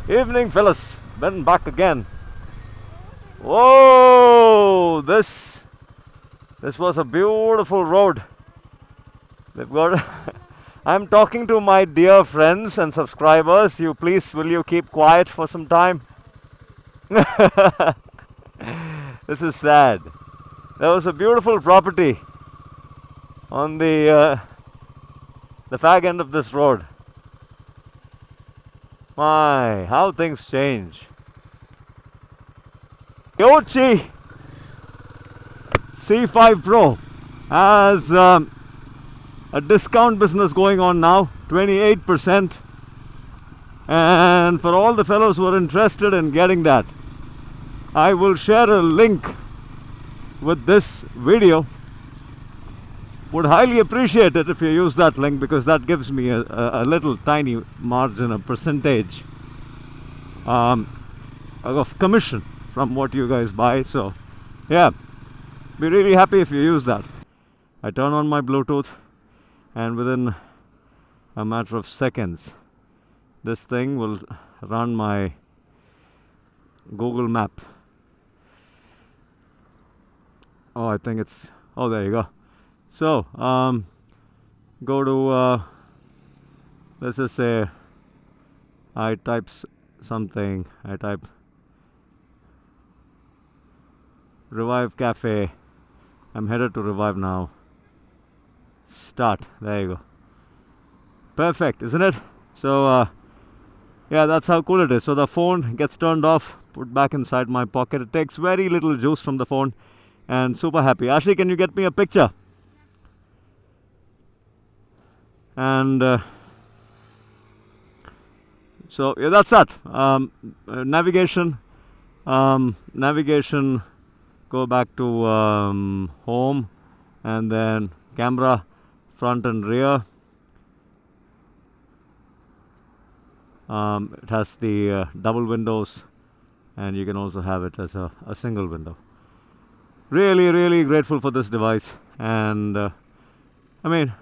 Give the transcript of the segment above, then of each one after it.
Evening, fellas. Ben back again. Whoa! This was a beautiful road. They've got. I'm talking to my dear friends and subscribers. Will you keep quiet for some time? This is sad. There was a beautiful property on the fag end of this road. My, how things change. Aoocci C5 Pro has a discount business going on now, 28%. And for all the fellows who are interested in getting that, I will share a link with this video. Would highly appreciate it if you use that link, because that gives me a little tiny margin, a percentage of commission from what you guys buy. So yeah, be really happy if you use that. I turn on my Bluetooth and within a matter of seconds this thing will run my Google map. Oh, I think it's, oh, there you go. So go to let's just say I type something. I type Revive Cafe. I'm headed to Revive now. Start. There you go. Perfect, isn't it? So yeah, that's how cool it is. So the phone gets turned off, put back inside my pocket. It takes very little juice from the phone, and super happy. Ashley, can you get me a picture? And so yeah, that's that. Navigation. Navigation. Go back to home, and then camera, front and rear. It has the double windows, and you can also have it as a single window. Really, really grateful for this device, and I mean,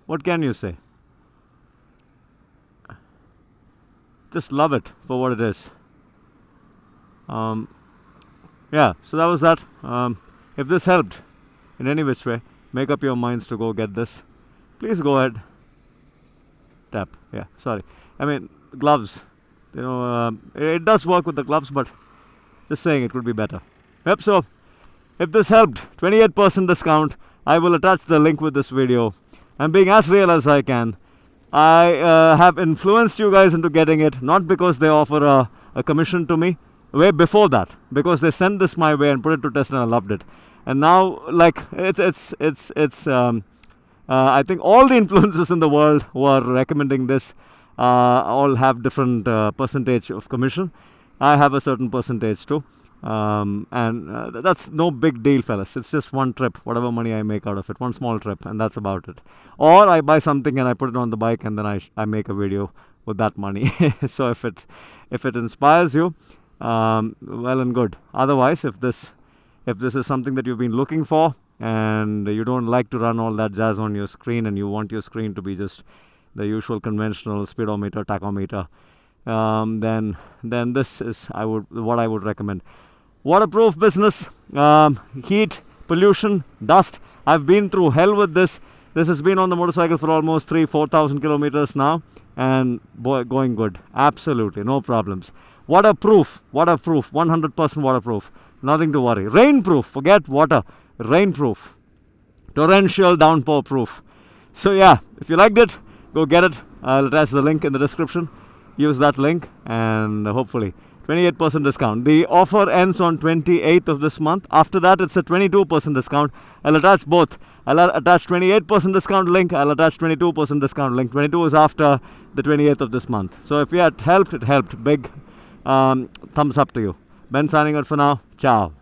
what can you say? Just love it for what it is. Yeah, so that was that. If this helped in any which way, make up your minds to go get this. Please go ahead. Tap. Yeah, sorry. I mean, gloves. You know, it does work with the gloves, but just saying it could be better. Yep, so if this helped, 28% discount. I will attach the link with this video. I'm being as real as I can. I have influenced you guys into getting it, not because they offer a commission to me. Way before that, because they sent this my way and put it to test, and I loved it. And now, like, it's I think all the influencers in the world who are recommending this all have different percentage of commission. I have a certain percentage too, and that's no big deal, fellas. It's just one trip, whatever money I make out of it, one small trip, and that's about it. Or I buy something and I put it on the bike, and then I make a video with that money. So if it inspires you, well and good. Otherwise, if this is something that you've been looking for and you don't like to run all that jazz on your screen, and you want your screen to be just the usual conventional speedometer, tachometer, then this is what I would recommend. Waterproof business, heat, pollution, dust. I've been through hell with this. This has been on the motorcycle for almost 4,000 kilometers now, and boy, going good. Absolutely, no problems. Waterproof, 100% waterproof. Nothing to worry. Rainproof, forget water. Rainproof. Torrential downpour proof. So yeah, if you liked it, go get it. I'll attach the link in the description. Use that link, and hopefully 28% discount. The offer ends on 28th of this month. After that, it's a 22% discount. I'll attach both. I'll attach 28% discount link. I'll attach 22% discount link. 22 is after the 28th of this month. So if it helped, it helped. Big thumbs up to you. Ben signing out for now. Ciao.